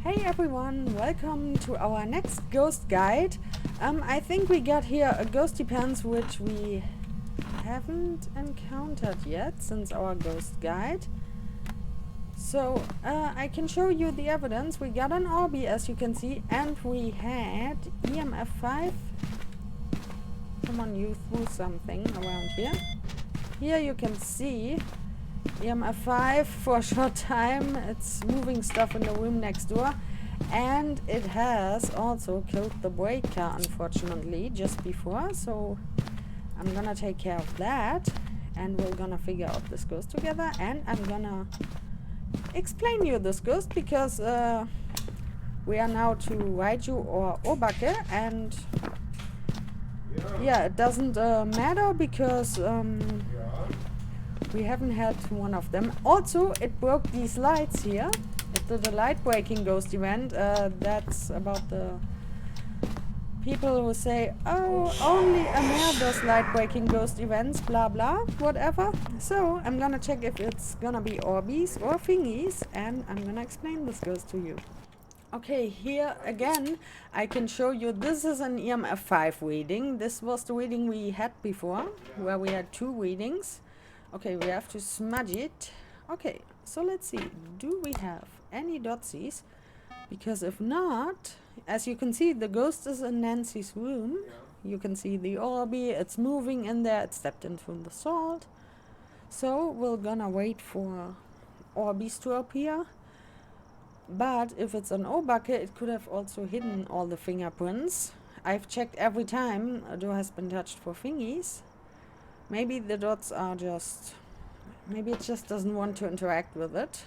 Hey everyone, welcome to our next ghost guide. I think we got here a ghosty pants which we haven't encountered yet since our ghost guide. So I can show you the evidence. We got an Orbi, as you can see, and we had EMF 5. Someone you threw something around here. Here you can see EMF 5 for a short time. It's moving stuff in the room next door, and it has also killed the breaker, unfortunately, just before. So I'm gonna take care of that, and we're gonna figure out this ghost together, and I'm gonna explain you this ghost because we are now to Raiju or Obake, and yeah, it doesn't matter because we haven't had one of them. Also, it broke these lights here. It did a light breaking ghost event. That's about the people who say, oh, only a mare does light breaking ghost events, blah blah, whatever. So I'm gonna check if it's gonna be Orbies or Thingies, and I'm gonna explain this ghost to you. Okay, here again I can show you this is an EMF 5 reading. This was the reading we had before, where we had 2 readings. Okay, we have to smudge it. Okay, so let's see. Do we have any dotsies? Because if not, as you can see, the ghost is in Nancy's room. You can see the Orbi. It's moving in there. It stepped into the salt. So we're gonna wait for Orbies to appear. But if it's an Obake, it could have also hidden all the fingerprints. I've checked every time a door has been touched for thingies. Maybe the dots are just... maybe it just doesn't want to interact with it.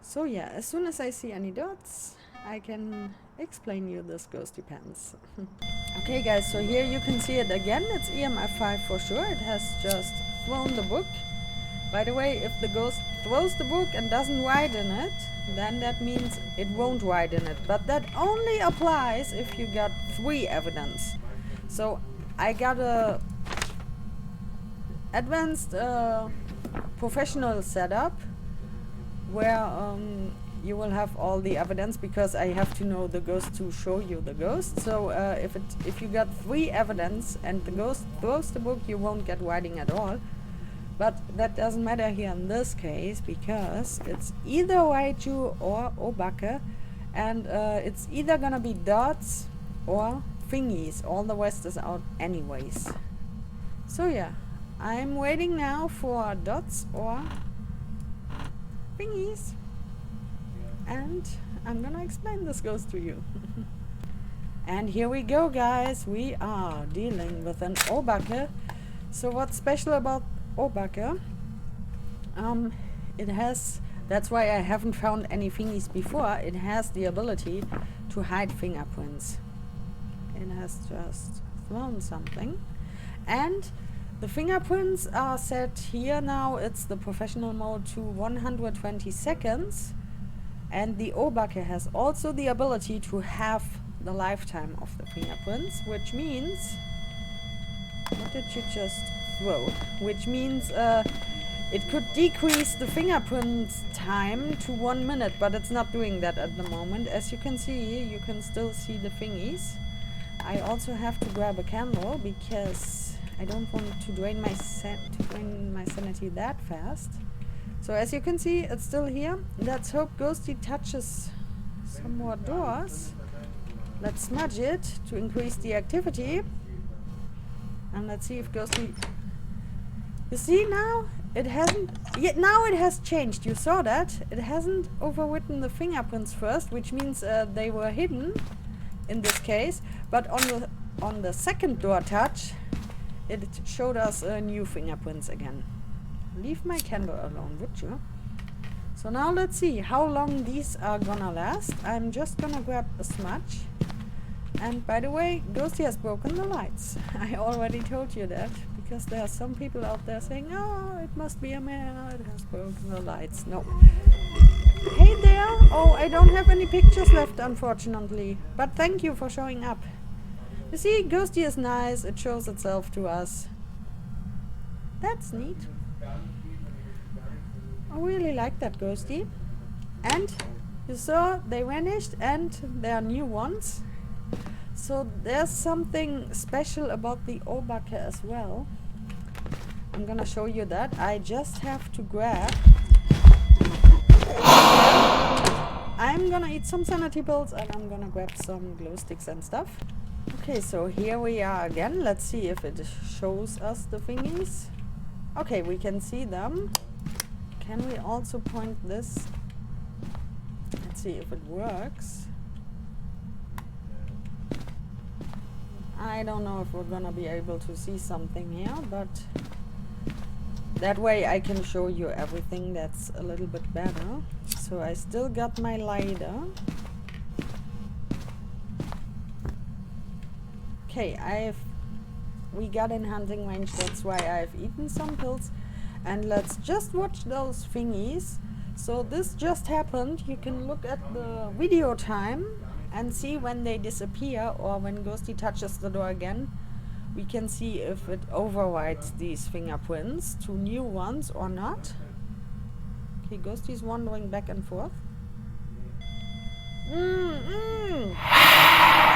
So yeah, as soon as I see any dots, I can explain you this ghosty pants. Okay guys, so here you can see it again. It's EMF 5 for sure. It has just thrown the book. By the way, if the ghost throws the book and doesn't write in it, then that means it won't write in it. But that only applies if you got 3 evidence. So I got a advanced professional setup where you will have all the evidence, because I have to know the ghost to show you the ghost. So if you got 3 evidence and the ghost throws the book, you won't get writing at all. But that doesn't matter here in this case, because it's either Raiju or Obake, and it's either gonna be dots or thingies. All the rest is out anyways. So yeah, I'm waiting now for dots or thingies, and I'm gonna explain this ghost to you. And here we go, guys. We are dealing with an Obake. So what's special about Obake? It has, that's why I haven't found any thingies before, it has the ability to hide fingerprints. It has just thrown something, and the fingerprints are set here now. It's the professional mode to 120 seconds, and the Obake has also the ability to have the lifetime of the fingerprints, which means, what did you just throw? Which means it could decrease the fingerprints time to 1 minute, but it's not doing that at the moment. As you can see, you can still see the thingies. I also have to grab a candle because I don't want to drain my sanity that fast. So as you can see, it's still here. Let's hope Ghosty touches some more doors. Let's smudge it to increase the activity. And let's see if Ghosty... You see now? It hasn't... Yet now it has changed. You saw that? It hasn't overwritten the fingerprints first, which means they were hidden in this case. But on the second door touch, it showed us new fingerprints again. Leave my candle alone, would you? So now let's see how long these are gonna last. I'm just gonna grab a smudge. And by the way, Ghosty has broken the lights. I already told you that, because there are some people out there saying, oh, it must be a mare, it has broken the lights. No. Hey there! Oh, I don't have any pictures left, unfortunately. But thank you for showing up. You see, Ghosty is nice. It shows itself to us. That's neat. I really like that Ghosty. And You saw they vanished and there are new ones. So there's something special about the Obake as well. I'm gonna show you that. I just have to grab. I'm gonna eat some sanity pills and I'm gonna grab some glow sticks and stuff. Okay, so here we are again. Let's see if it shows us the thingies. Okay, we can see them. Can we also point this? Let's see if it works. I don't know if we're gonna be able to see something here, but that way I can show you everything that's a little bit better. So I still got my lighter. Okay, we got in hunting range, that's why I've eaten some pills. And let's just watch those thingies. So this just happened. You can look at the video time and see when they disappear, or when Ghosty touches the door again. We can see if it overrides these fingerprints to new ones or not. Okay, Ghosty's wandering back and forth.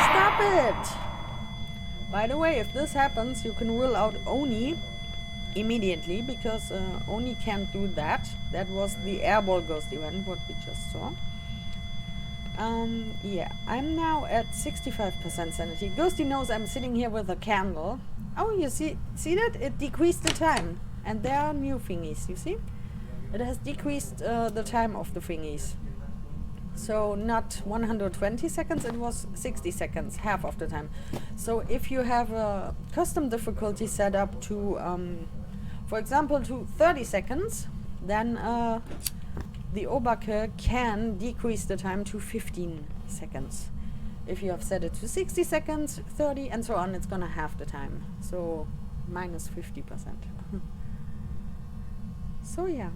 Stop it! By the way, if this happens, you can rule out Oni immediately, because Oni can't do that. That was the airball ghost event, what we just saw. Yeah, I'm now at 65% sanity. Ghosty knows I'm sitting here with a candle. Oh, you see that? It decreased the time. And there are new thingies, you see? It has decreased the time of the thingies. So not 120 seconds, it was 60 seconds, half of the time. So if you have a custom difficulty set up to, for example, to 30 seconds, then the Obake can decrease the time to 15 seconds. If you have set it to 60 seconds, 30, and so on, it's gonna halve the time. So minus 50%. So yeah.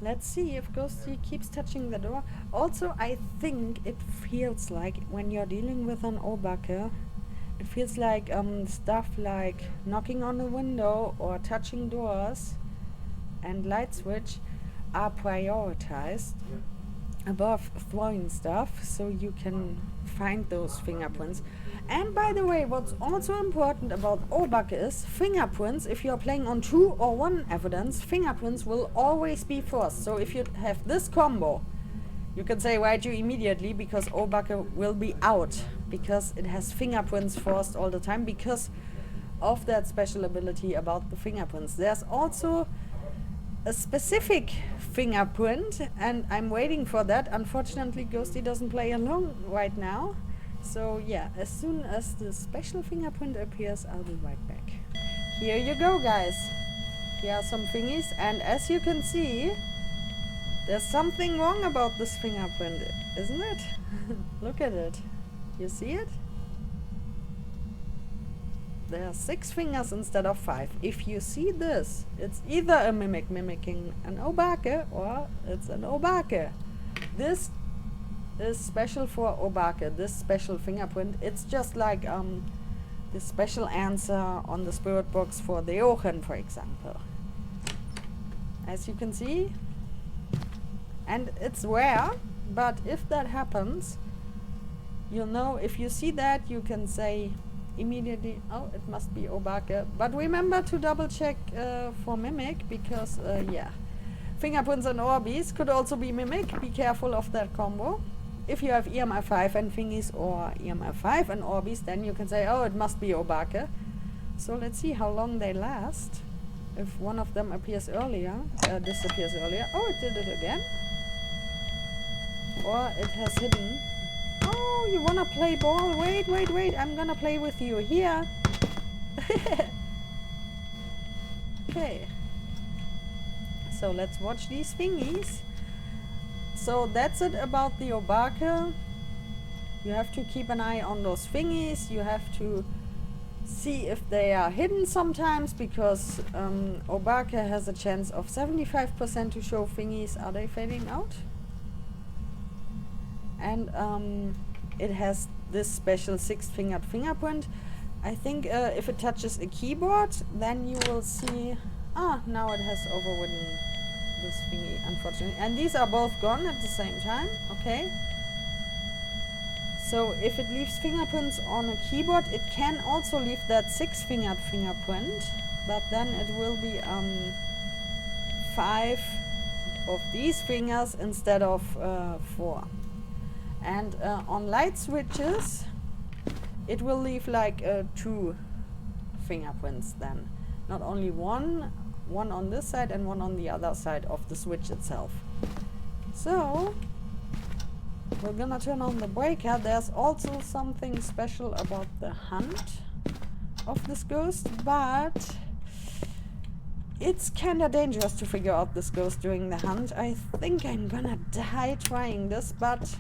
Let's see if Ghosty keeps touching the door. Also, I think it feels like when you're dealing with an Obake, it feels like stuff like knocking on a window or touching doors and light switch are prioritized above throwing stuff, so you can find those fingerprints. And by the way, what's also important about Obake is fingerprints. If you're playing on 2 or 1 evidence, fingerprints will always be first. So if you have this combo, you can say right you immediately, because Obake will be out, because it has fingerprints first all the time, because of that special ability about the fingerprints. There's also a specific fingerprint, and I'm waiting for that. Unfortunately, Ghosty doesn't play along right now. So yeah, as soon as the special fingerprint appears, I'll be right back. Here you go, guys. Here are some thingies, and as you can see, there's something wrong about this fingerprint, isn't it? Look at it. You see it? There are 6 fingers instead of 5. If you see this, it's either a mimic mimicking an Obake, or it's an Obake. This is special for Obake, this special fingerprint. It's just like the special answer on the spirit box for the Ochen, for example. As you can see, and it's rare, but if that happens, you'll know. If you see that, you can say immediately, oh, it must be Obake. But remember to double check for mimic, because yeah, fingerprints and Orbeez could also be mimic. Be careful of that combo. If you have EMF5 and thingies, or EMF5 and Orbeez, then you can say, oh, it must be Obake. So let's see how long they last. If one of them appears earlier, disappears earlier. Oh, it did it again. Or it has hidden. Oh, you wanna play ball? Wait, wait, wait. I'm gonna play with you here. Okay. So let's watch these thingies. So that's it about the Obake. You have to keep an eye on those thingies. You have to see if they are hidden sometimes, because Obake has a chance of 75% to show thingies. Are they fading out? And it has this special 6-fingered fingerprint. I think if it touches a keyboard, then you will see... Ah, now it has overridden this thingy, unfortunately. And these are both gone at the same time. Okay. So if it leaves fingerprints on a keyboard, it can also leave that 6-fingered fingerprint, but then it will be 5 of these fingers instead of 4. And on light switches, it will leave like 2 fingerprints then. Not only one on this side and one on the other side of the switch itself. So we're gonna turn on the breaker. There's also something special about the hunt of this ghost, but it's kinda dangerous to figure out this ghost during the hunt. I think I'm gonna die trying this, but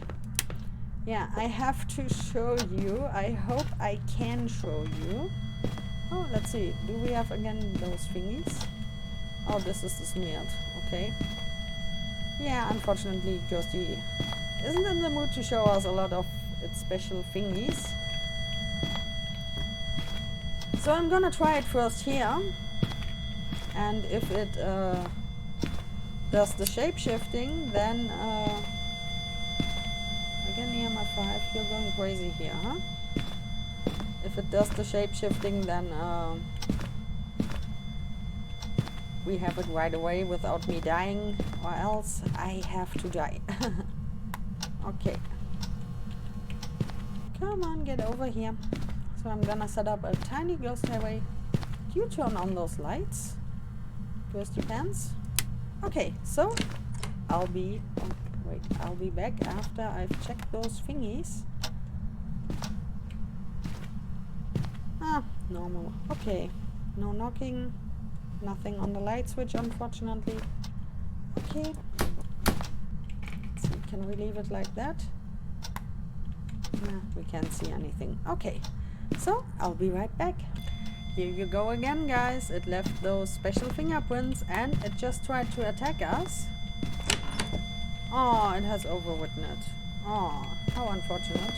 yeah, I have to show you. I hope I can show you. Oh, let's see. Do we have again those thingies? Oh, this is the smeared. Okay. Yeah, unfortunately, Ghosty isn't in the mood to show us a lot of its special thingies. So I'm gonna try it first here. And if it does the shape-shifting, then again EMF 5, you're going crazy here, huh? If it does the shape-shifting, then we have it right away without me dying, or else I have to die. Okay. Come on, get over here. So I'm gonna set up a tiny ghost highway. Do you turn on those lights? Ghosty pants? Okay, so I'll be back after I've checked those thingies. Ah, normal. Okay. No knocking. Nothing on the light switch, unfortunately. Okay. Let's see, can we leave it like that? No, we can't see anything. Okay. So, I'll be right back. Here you go again, guys. It left those special fingerprints and it just tried to attack us. Oh, it has overwritten it. Oh, how unfortunate.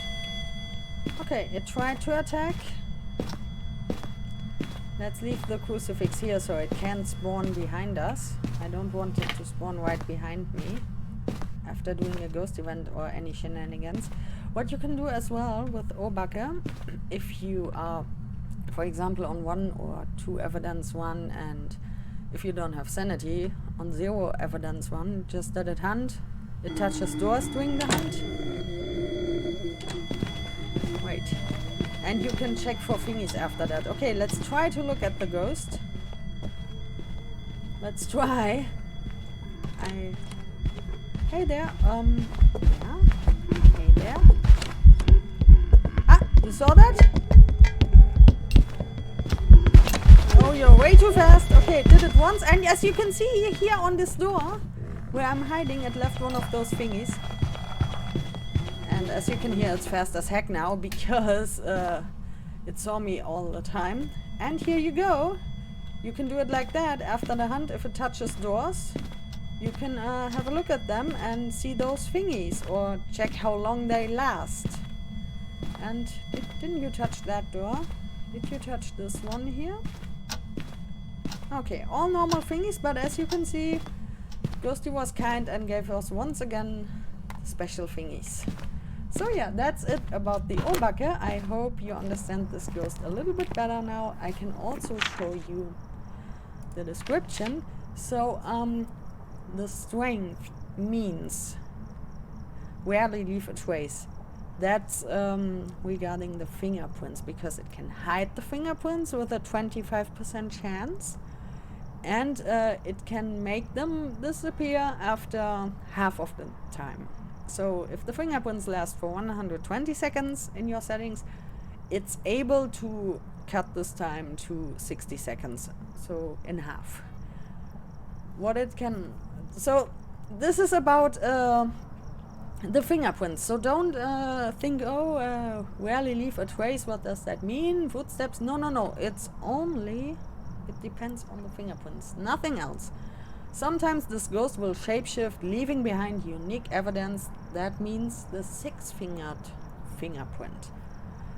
Okay, it tried to attack. Let's leave the crucifix here so it can spawn behind us. I don't want it to spawn right behind me after doing a ghost event or any shenanigans. What you can do as well with Obake, if you are, for example, on 1 or 2 evidence 1, and if you don't have sanity, on 0 evidence 1, just let it hunt. It touches doors during the hunt. Wait. And you can check for thingies after that. Okay, let's try to look at the ghost. Let's try. Hey there. Yeah. Hey there. Ah, you saw that? Oh, you're way too fast. Okay, did it once. And as you can see here on this door, where I'm hiding, it left one of those thingies. And as you can hear, it's fast as heck now because it saw me all the time. And here you go. You can do it like that after the hunt. If it touches doors, you can have a look at them and see those thingies or check how long they last. And didn't you touch that door? Did you touch this one here? Okay, all normal thingies, but as you can see, Ghosty was kind and gave us once again special thingies. So yeah, that's it about the Obake. I hope you understand this ghost a little bit better now. I can also show you the description. So the strength means rarely leave a trace. That's regarding the fingerprints, because it can hide the fingerprints with a 25% chance, and it can make them disappear after half of the time. So if the fingerprints last for 120 seconds in your settings, it's able to cut this time to 60 seconds, so in half. What it can... So this is about the fingerprints. So don't think, oh, rarely leave a trace, what does that mean? Footsteps? No. It's only... It depends on the fingerprints, nothing else. Sometimes this ghost will shapeshift, leaving behind unique evidence. That means the 6-fingered fingerprint.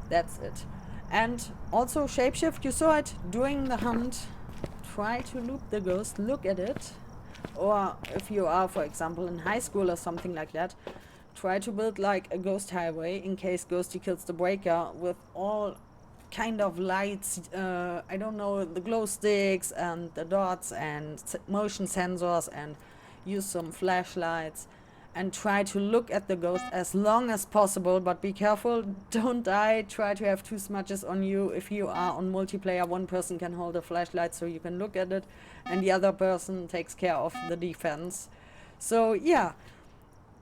That's it. And also shapeshift, you saw it during the hunt. Try to loop the ghost, look at it. Or if you are, for example, in high school or something like that, try to build like a ghost highway in case Ghosty kills the breaker, with all kind of lights, I don't know, the glow sticks and the dots and motion sensors, and use some flashlights and try to look at the ghost as long as possible, but be careful, don't die. Try to have 2 smudges on you. If you are on multiplayer, one person can hold a flashlight so you can look at it, and the other person takes care of the defense. So yeah,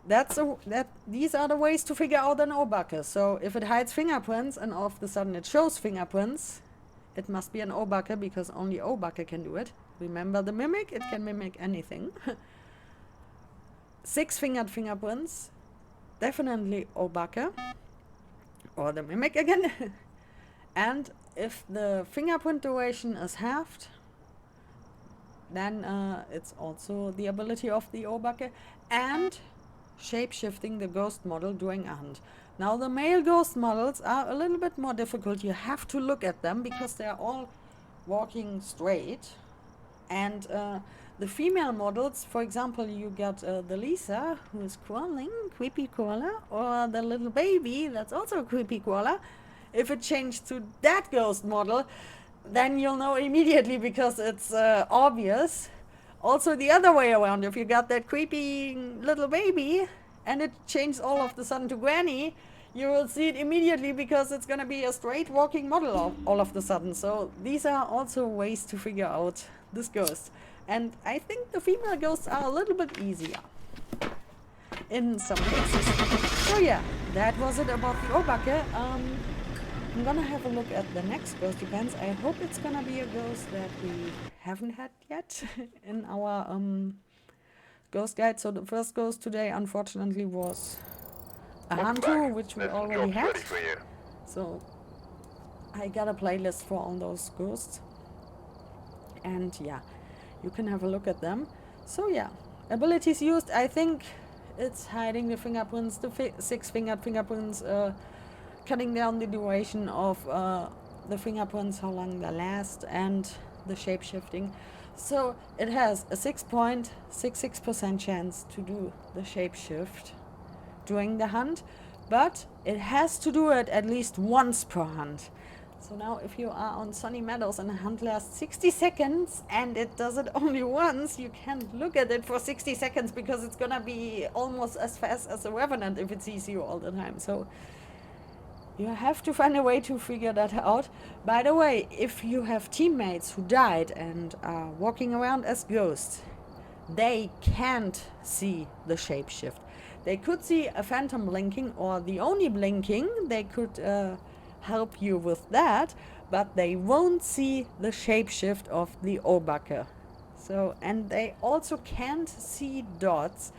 these are the ways to figure out an Obake. So if it hides fingerprints and all of a sudden it shows fingerprints, it must be an Obake, because only Obake can do it. Remember the mimic? It can mimic anything. 6-fingered fingerprints, definitely Obake, or the mimic again. And if the fingerprint duration is halved, then it's also the ability of the Obake, and shape-shifting the ghost model during a hunt. Now the male ghost models are a little bit more difficult. You have to look at them because they are all walking straight, and the female models, for example, you got the Lisa, who is crawling, creepy crawler, or the little baby, that's also a creepy crawler. If it changed to that ghost model, then you'll know immediately because it's obvious. Also the other way around, if you got that creepy little baby and it changed all of a sudden to Granny, you will see it immediately because it's gonna be a straight walking model all of a sudden. So these are also ways to figure out this ghost. And I think the female ghosts are a little bit easier in some cases. So yeah, that was it about the Obake. I'm gonna have a look at the next ghost depends. I hope it's gonna be a ghost that we haven't had yet in our ghost guide. So the first ghost today, unfortunately, was a Hantu, which we already had. So I got a playlist for all those ghosts, and yeah, you can have a look at them. So yeah, abilities used, I think it's hiding the fingerprints, the 6-fingered fingerprints, cutting down the duration of the fingerprints, how long they last, and the shape-shifting. So it has a 6.66% chance to do the shape-shift during the hunt, but it has to do it at least once per hunt. So now if you are on Sunny Meadows and the hunt lasts 60 seconds and it does it only once, you can't look at it for 60 seconds because it's gonna be almost as fast as a Revenant if it sees you all the time. So you have to find a way to figure that out. By the way, if you have teammates who died and are walking around as ghosts, they can't see the shapeshift. They could see a phantom blinking, or the only blinking, they could help you with that, but they won't see the shapeshift of the Obake. So, and they also can't see dots.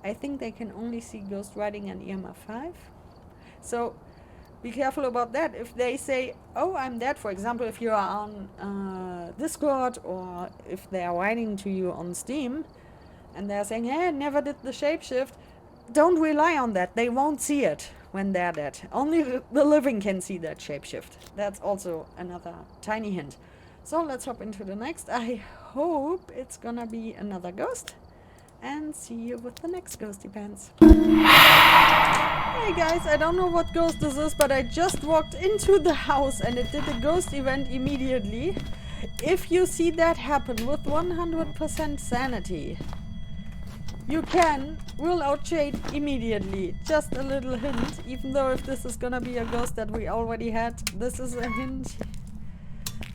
I think they can only see ghost riding and EMF 5. So be careful about that. If they say, oh, I'm dead, for example, if you are on Discord, or if they are writing to you on Steam and they're saying, hey, I never did the shapeshift, don't rely on that. They won't see it when they're dead. Only the living can see that shapeshift. That's also another tiny hint. So let's hop into the next. I hope it's gonna be another ghost, and see you with the next ghost depends. Hey guys, I don't know what ghost this is, but I just walked into the house and it did a ghost event immediately. If you see that happen with 100% sanity, you can rule out Shade immediately. Just a little hint, even though if this is gonna be a ghost that we already had, this is a hint.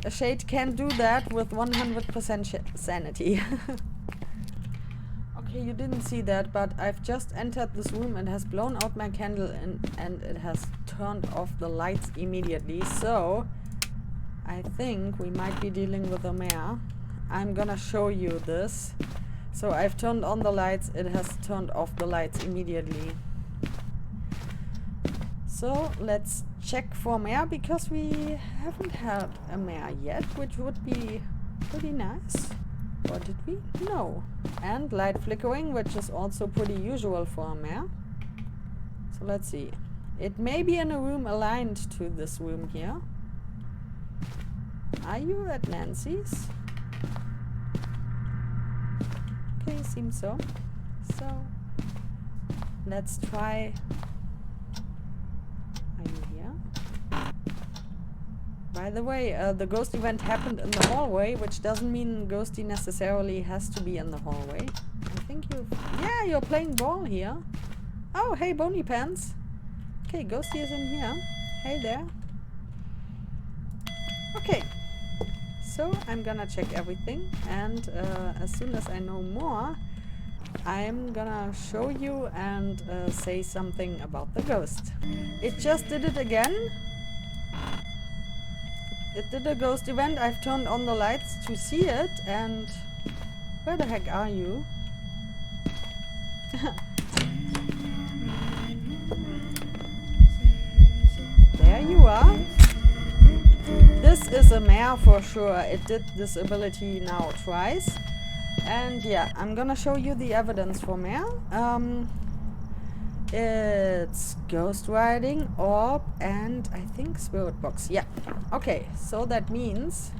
A Shade can do that with 100% sanity. Okay, you didn't see that, but I've just entered this room and has blown out my candle, and it has turned off the lights immediately. So I think we might be dealing with a mare. I'm gonna show you this. So I've turned on the lights, it has turned off the lights immediately. So let's check for mare, because we haven't had a mare yet, which would be pretty nice. Or did we? No. And light flickering, which is also pretty usual for a mare. So let's see. It may be in a room aligned to this room here. Are you at Nancy's? Okay, seems so. So let's try. Are you here? By the way, the ghost event happened in the hallway, which doesn't mean Ghosty necessarily has to be in the hallway. I think yeah, you're playing ball here. Oh, hey, Bony Pants. Okay, Ghosty is in here. Hey there. Okay, so I'm gonna check everything, and as soon as I know more, I'm gonna show you and say something about the ghost. It just did it again. It did a ghost event. I've turned on the lights to see it, and where the heck are you? There you are. This is a mare for sure. It did this ability now twice. And yeah, I'm gonna show you the evidence for mare. It's ghost riding, orb, and I think spirit box. Yeah. Okay, so that means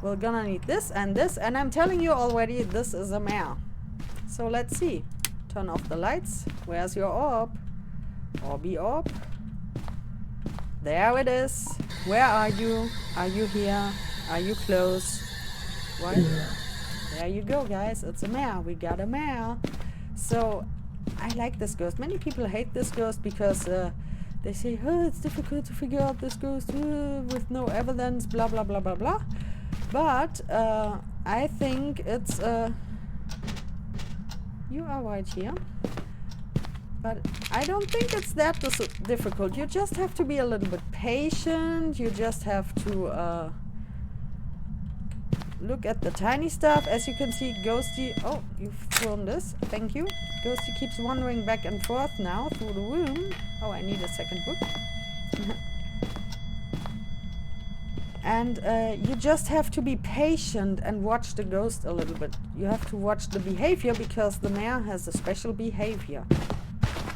we're gonna need this, and I'm telling you already, this is a mare. So let's see. Turn off the lights. Where's your orb? Orby orb. There it is. Where are you? Are you here? Are you close? What? There you go, guys. It's a mare. We got a mare. So I like this ghost. Many people hate this ghost because they say, oh, it's difficult to figure out this ghost with no evidence, blah, blah, blah, blah, blah. But I think it's... you are right here. But I don't think it's that difficult. You just have to be a little bit patient. You just have to look at the tiny stuff. As you can see, Ghosty... Oh, you've thrown this. Thank you. Ghosty keeps wandering back and forth now through the room. Oh, I need a second book. And you just have to be patient and watch the ghost a little bit. You have to watch the behavior, because the mare has a special behavior.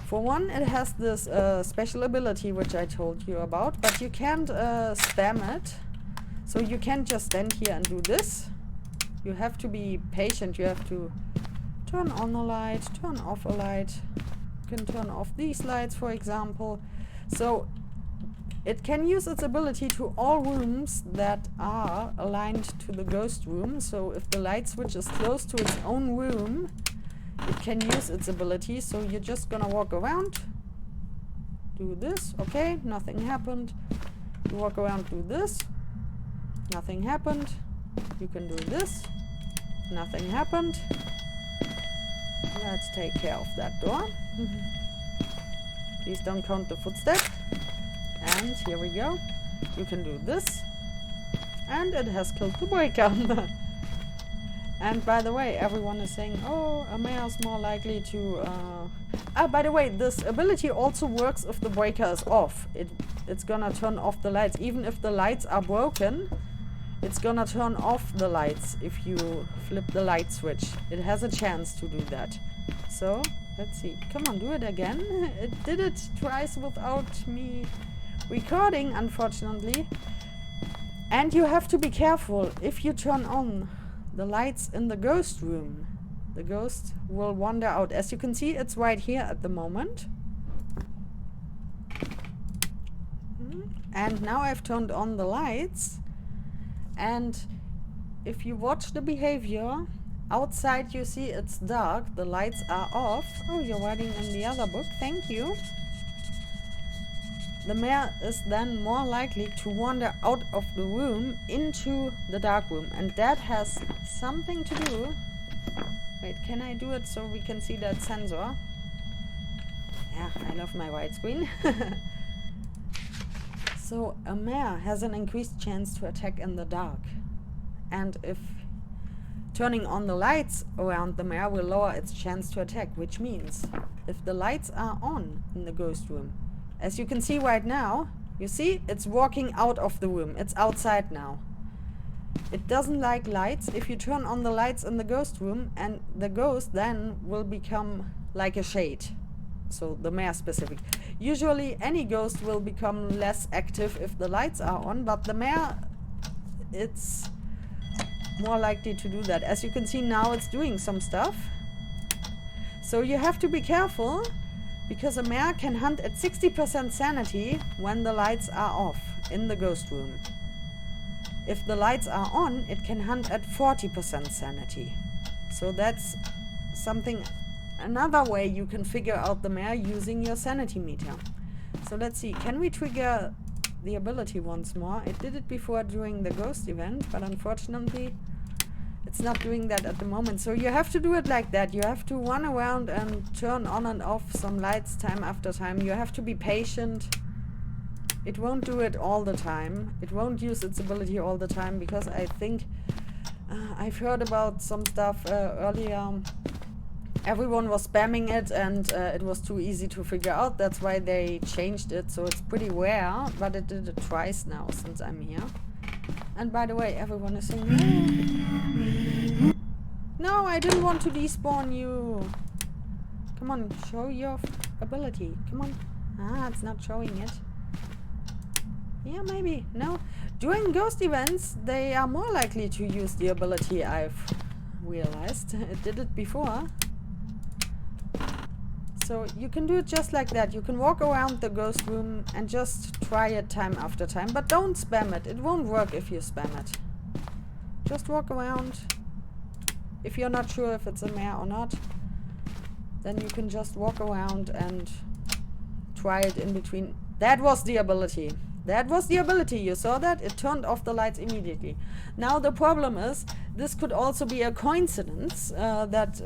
For one, it has this special ability, which I told you about, but you can't spam it. So you can't just stand here and do this. You have to be patient. You have to turn on a light, turn off a light. You can turn off these lights, for example. So it can use its ability to all rooms that are aligned to the ghost room. So if the light switch is close to its own room, it can use its ability. So you're just gonna walk around, do this, okay, nothing happened. You walk around, do this, nothing happened. You can do this, nothing happened. Let's take care of that door. Please don't count the footstep. And here we go. You can do this. And it has killed the breaker. And by the way, everyone is saying, oh, a mare is more likely to... by the way, this ability also works if the breaker is off. It's gonna turn off the lights. Even if the lights are broken, it's gonna turn off the lights if you flip the light switch. It has a chance to do that. So, let's see. Come on, do it again. It did it twice without me recording, unfortunately. And you have to be careful. If you turn on the lights in the ghost room, the ghost will wander out. As you can see, it's right here at the moment. And now I've turned on the lights. And if you watch the behavior, outside you see it's dark, the lights are off. Oh, you're writing in the other book, thank you. The mare is then more likely to wander out of the room into the dark room, and that has something to do... Wait, can I do it so we can see that sensor? Yeah, I love my widescreen. So a mare has an increased chance to attack in the dark, and if turning on the lights around the mare will lower its chance to attack, which means if the lights are on in the ghost room, as you can see right now, you see it's walking out of the room. It's outside now. It doesn't like lights. If you turn on the lights in the ghost room, and the ghost then will become like a shade. So the mare specific. Usually any ghost will become less active if the lights are on, but the mare, it's more likely to do that. As you can see now, it's doing some stuff. So you have to be careful, because a mare can hunt at 60% sanity when the lights are off in the ghost room. If the lights are on, it can hunt at 40% sanity. So that's something, another way you can figure out the mare using your sanity meter. So let's see, can we trigger the ability once more? It did it before during the ghost event, but unfortunately it's not doing that at the moment. So you have to do it like that. You have to run around and turn on and off some lights time after time. You have to be patient. It won't do it all the time. It won't use its ability all the time, because I think I've heard about some stuff earlier. Everyone was spamming it, and it was too easy to figure out. That's why they changed it. So it's pretty rare, but it did it twice now since I'm here. And by the way, everyone is saying, no, I didn't want to despawn you. Come on, show your ability. Come on. Ah, it's not showing it. Yeah, maybe. No. During ghost events, they are more likely to use the ability, I've realized. It did it before. So you can do it just like that. You can walk around the ghost room and just try it time after time. But don't spam it. It won't work if you spam it. Just walk around. If you're not sure if it's a mare or not, then you can just walk around and try it in between. That was the ability. That was the ability. You saw that? It turned off the lights immediately. Now the problem is, this could also be a coincidence that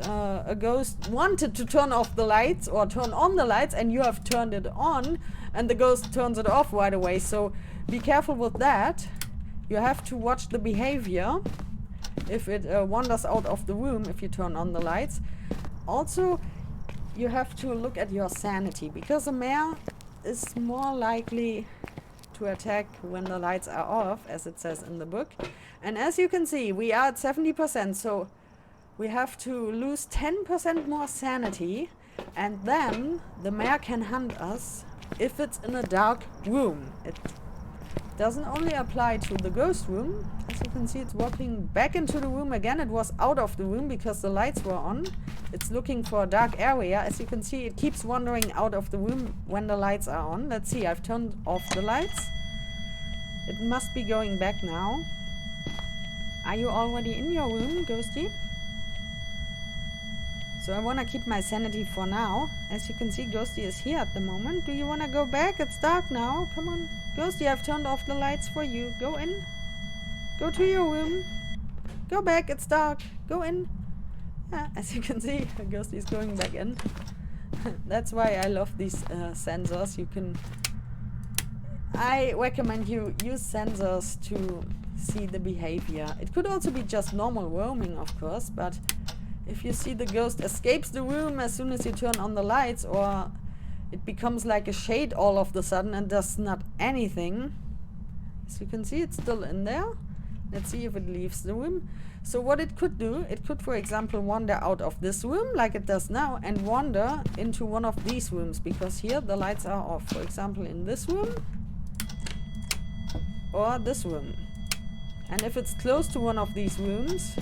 a ghost wanted to turn off the lights or turn on the lights, and you have turned it on, and the ghost turns it off right away. So be careful with that. You have to watch the behavior if it wanders out of the room if you turn on the lights. Also, you have to look at your sanity, because a mare is more likely to attack when the lights are off, as it says in the book. And as you can see, we are at 70%, so we have to lose 10% more sanity, and then the mare can hunt us if it's in a dark room. It doesn't only apply to the ghost room. As you can see, it's walking back into the room again. It was out of the room because the lights were on. It's looking for a dark area. As you can see, it keeps wandering out of the room when the lights are on. Let's see, I've turned off the lights. It must be going back now. Are you already in your room, Ghosty? So I want to keep my sanity for now. As you can see, Ghosty is here at the moment. Do you want to go back? It's dark now. Come on. Ghosty, I've turned off the lights for you. Go in. Go to your room. Go back. It's dark. Go in. Yeah, as you can see, Ghosty is going back in. That's why I love these sensors. I recommend you use sensors to see the behavior. It could also be just normal roaming, of course, but if you see the ghost escapes the room as soon as you turn on the lights, or it becomes like a shade all of the sudden and does not anything. As you can see, it's still in there. Let's see if it leaves the room. So what it could do, it could, for example, wander out of this room like it does now and wander into one of these rooms, because here the lights are off. For example, in this room or this room. And if it's close to one of these rooms,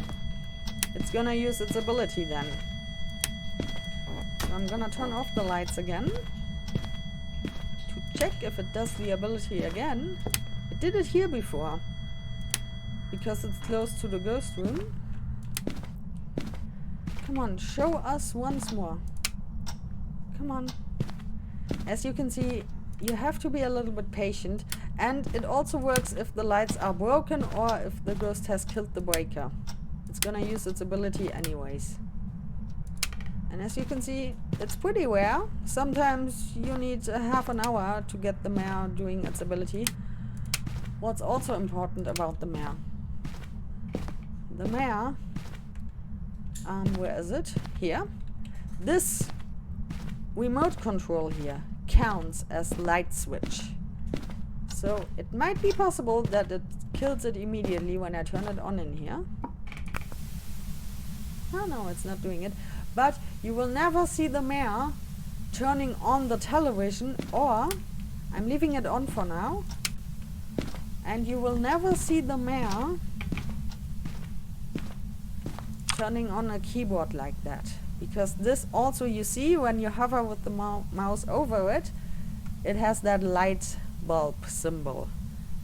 it's gonna use its ability then. So I'm gonna turn off the lights again to check if it does the ability again. It did it here before, because it's close to the ghost room. Come on, show us once more. Come on. As you can see, you have to be a little bit patient, and it also works if the lights are broken or if the ghost has killed the breaker. It's gonna use its ability anyways. And as you can see, it's pretty rare. Sometimes you need a half an hour to get the mare doing its ability. What's also important about the mare? The mare, where is it? Here. This remote control here counts as light switch. So it might be possible that it kills it immediately when I turn it on in here. Oh no, it's not doing it. But you will never see the mare turning on the television, or I'm leaving it on for now. And you will never see the mare turning on a keyboard like that. Because this also, you see, when you hover with the mouse over it, it has that light bulb symbol.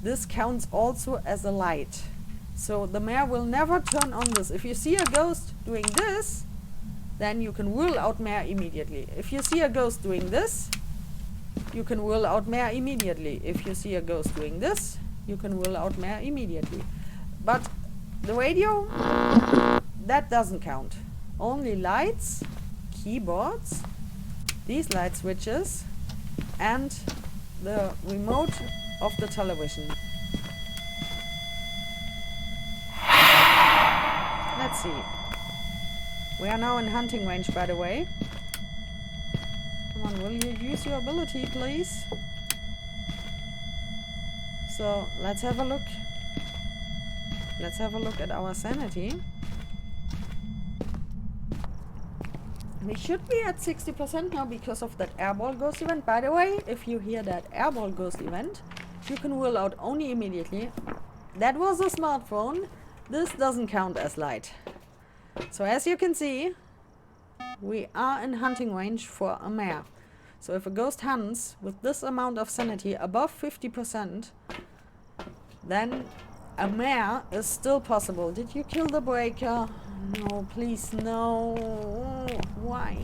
This counts also as a light. So the mare will never turn on this. If you see a ghost doing this, then you can rule out mare immediately. If you see a ghost doing this, you can rule out mare immediately. If you see a ghost doing this, you can rule out mare immediately. But the radio, that doesn't count. Only lights, keyboards, these light switches, and the remote of the television. Let's see. We are now in hunting range, by the way. Come on, will you use your ability, please? So, let's have a look. Let's have a look at our sanity. We should be at 60% now because of that airball ghost event. By the way, if you hear that airball ghost event, you can rule out only immediately. That was a smartphone. This doesn't count as light. So as you can see, we are in hunting range for a mare. So if a ghost hunts with this amount of sanity above 50%, then a mare is still possible. Did you kill the breaker? No, please, no. Why?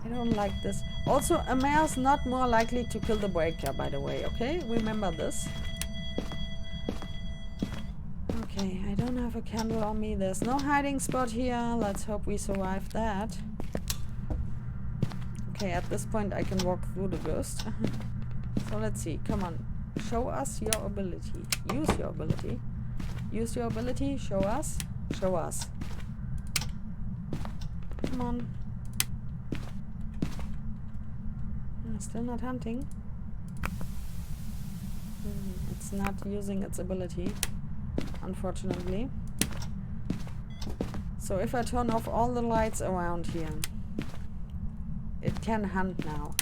I don't like this. Also, a mare is not more likely to kill the breaker, by the way, okay? Remember this. Okay, I don't have a candle on me. There's no hiding spot here. Let's hope we survive that. Okay, at this point I can walk through the ghost. So let's see. Come on. Show us your ability. Use your ability. Use your ability. Show us. Show us. Come on. Still not hunting. It's not using its ability, unfortunately. So if I turn off all the lights around here, it can hunt now.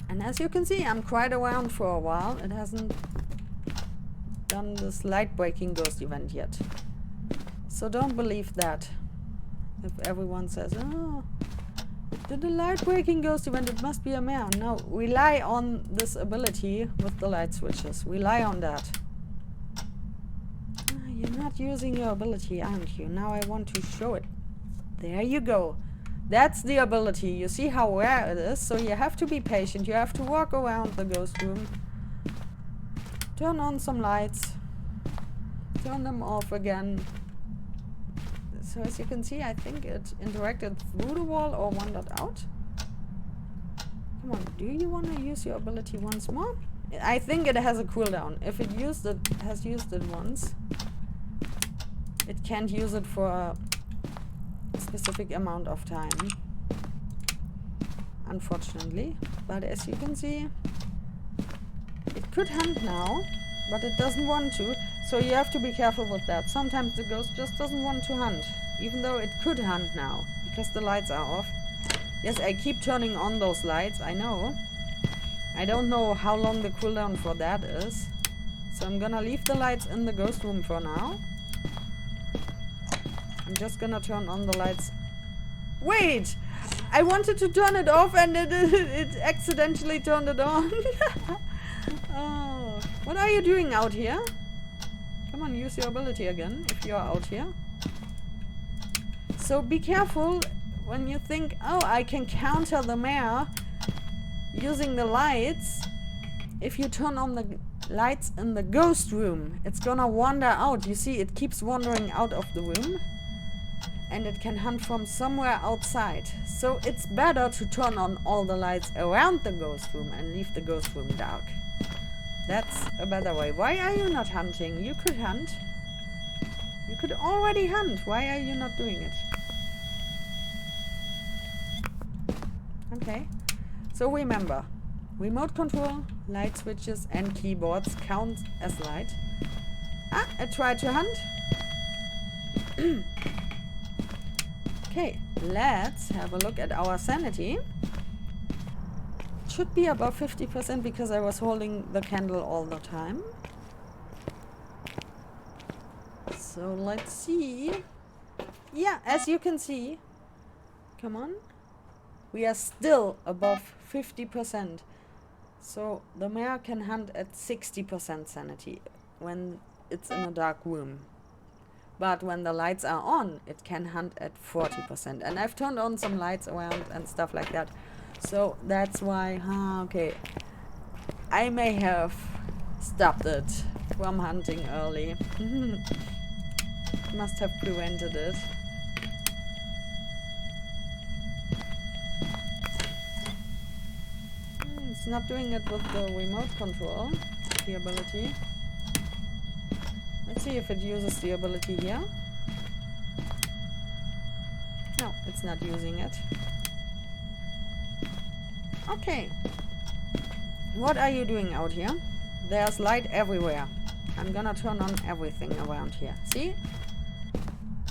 And as you can see, I'm quite around for a while. It hasn't done this light breaking ghost event yet. So don't believe that. If everyone says, oh, it did a light breaking ghost event, it must be a mare. No, rely on this ability with the light switches. Rely on that. You're not using your ability, aren't you? Now I want to show it. There you go. That's the ability. You see how rare it is, so you have to be patient. You have to walk around the ghost room. Turn on some lights. Turn them off again. So as you can see, I think it interacted through the wall or wandered out. Come on, do you want to use your ability once more? I think it has a cooldown. If it has used it once, it can't use it for a specific amount of time, unfortunately. But as you can see, it could hunt now, but it doesn't want to, so you have to be careful with that. Sometimes the ghost just doesn't want to hunt, even though it could hunt now, because the lights are off. Yes, I keep turning on those lights, I know. I don't know how long the cooldown for that is, so I'm gonna leave the lights in the ghost room for now. I'm just gonna turn on the lights. Wait! I wanted to turn it off and it accidentally turned it on. Oh. What are you doing out here? Come on, use your ability again if you're out here. So be careful when you think, oh, I can counter the mare using the lights. If you turn on the lights in the ghost room, it's gonna wander out. You see, it keeps wandering out of the room. And it can hunt from somewhere outside. So it's better to turn on all the lights around the ghost room and leave the ghost room dark. That's a better way. Why are you not hunting? You could hunt. You could already hunt. Why are you not doing it? Okay. So remember, remote control, light switches and keyboards count as light. Ah, I tried to hunt. Okay, let's have a look at our sanity. It should be above 50% because I was holding the candle all the time. So let's see. Yeah, as you can see, come on, we are still above 50%. So the mare can hunt at 60% sanity when it's in a dark room. But when the lights are on, it can hunt at 40%. And I've turned on some lights around and stuff like that. So that's why, okay, I may have stopped it from hunting early. Must have prevented it. It's not doing it with the remote control, the ability. Let's see if it uses the ability here. No, it's not using it. Okay. What are you doing out here? There's light everywhere. I'm gonna turn on everything around here. See?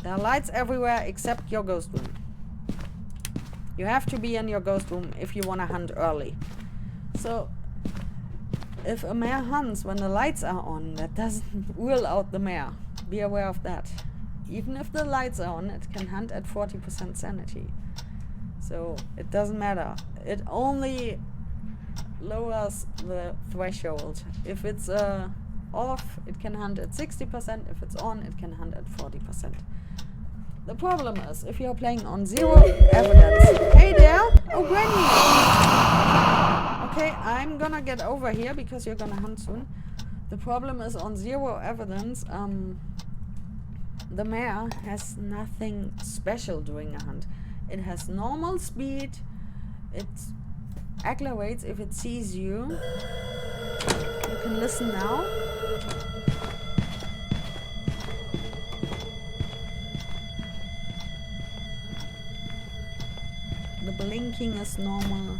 There are lights everywhere except your ghost room. You have to be in your ghost room if you wanna hunt early. So, if a mare hunts when the lights are on, that doesn't rule out the mare. Be aware of that. Even if the lights are on, it can hunt at 40% sanity. So, it doesn't matter. It only lowers the threshold. If it's off, it can hunt at 60%. If it's on, it can hunt at 40%. The problem is, if you're playing on 0 evidence... Hey there! Oh, Granny! Okay, I'm gonna get over here because you're gonna hunt soon. The problem is on 0 evidence, the mare has nothing special during a hunt. It has normal speed. It accelerates if it sees you. You can listen now. The blinking is normal.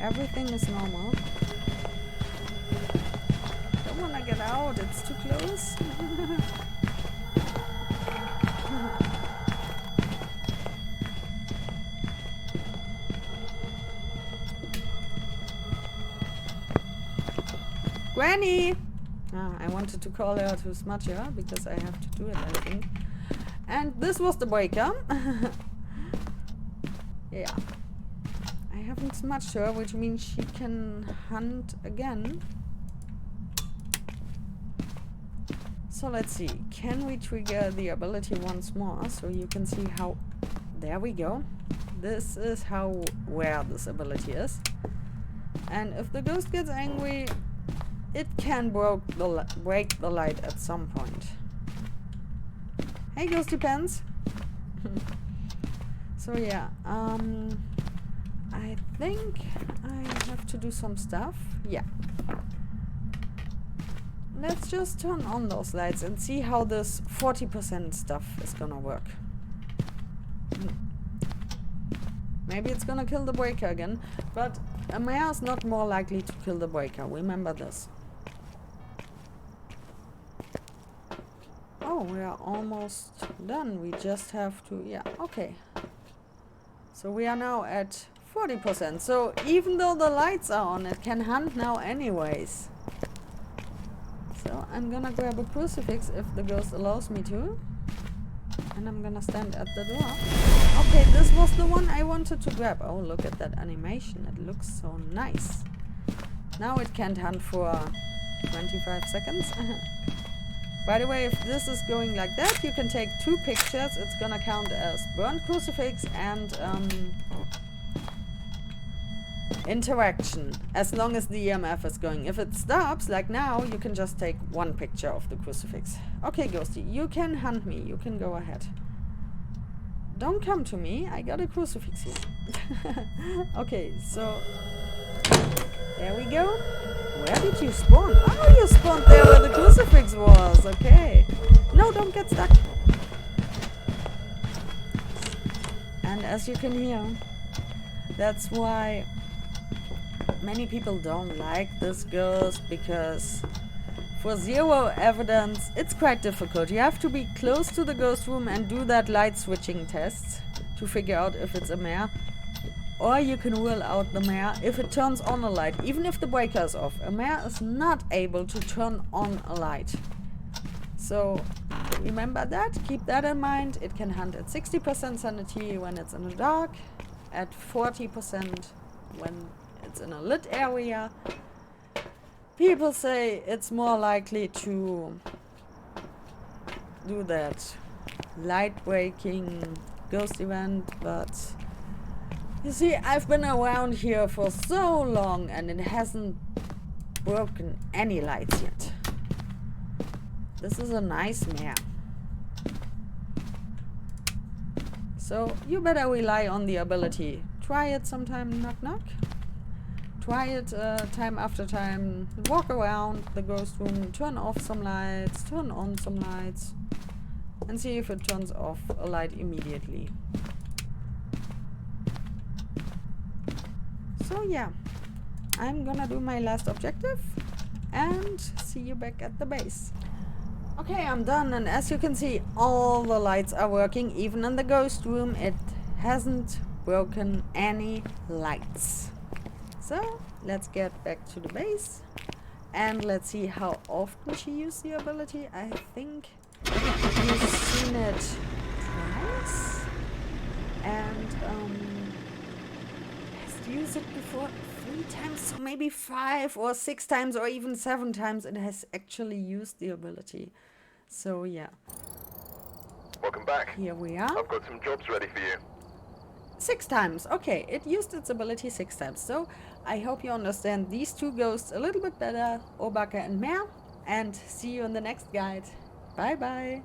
Everything is normal. Don't wanna get out, it's too close. Granny! I wanted to call her to smudge her because I have to do it, I think. And this was the breaker. Yeah. I haven't smudged her, which means she can hunt again. So let's see. Can we trigger the ability once more so you can see how... There we go. This is how rare this ability is. And if the ghost gets angry, it can break the light at some point. Hey, Ghosty Pants! So yeah, I think I have to do some stuff. Yeah. Let's just turn on those lights and see how this 40% stuff is gonna work. Maybe it's gonna kill the breaker again, but a mare is not more likely to kill the breaker. Remember this. Oh, we are almost done. We just have to... Yeah, okay. So we are now at 40%. So even though the lights are on, it can hunt now anyways. So I'm gonna grab a crucifix if the ghost allows me to. And I'm gonna stand at the door. Okay, this was the one I wanted to grab. Oh, look at that animation. It looks so nice. Now it can't hunt for 25 seconds. By the way, if this is going like that, you can take 2 pictures. It's gonna count as burnt crucifix and interaction, as long as the EMF is going. If it stops, like now, you can just take 1 picture of the crucifix. Okay, Ghosty, you can hunt me. You can go ahead. Don't come to me. I got a crucifix here. Okay, so... There we go. Where did you spawn? Oh, you spawned there where the crucifix was. Okay. No, don't get stuck. And as you can hear, that's why many people don't like this ghost, because for 0 evidence, it's quite difficult. You have to be close to the ghost room and do that light switching test to figure out if it's a mare. Or you can rule out the mare if it turns on a light, even if the breaker is off. A mare is not able to turn on a light. So remember that, keep that in mind. It can hunt at 60% sanity when it's in the dark, at 40% when it's in a lit area. People say it's more likely to do that light breaking ghost event, but you see, I've been around here for so long and it hasn't broken any lights yet. This is a nice mare. So you better rely on the ability. Try it sometime, knock knock. Try it time after time. Walk around the ghost room, turn off some lights, turn on some lights, and see if it turns off a light immediately. So yeah, I'm gonna do my last objective and see you back at the base. Okay, I'm done, and as you can see, all the lights are working. Even in the ghost room, it hasn't broken any lights. So let's get back to the base and let's see how often she used the ability. I think you've seen it twice, and has used it before 3 times, so maybe 5 or 6 times or even 7 times it has actually used the ability. So yeah. Welcome back. Here we are. I've got some jobs ready for you. 6 times. Okay, it used its ability 6 times. So I hope you understand these 2 ghosts a little bit better, Obake and Mare, and see you in the next guide. Bye bye.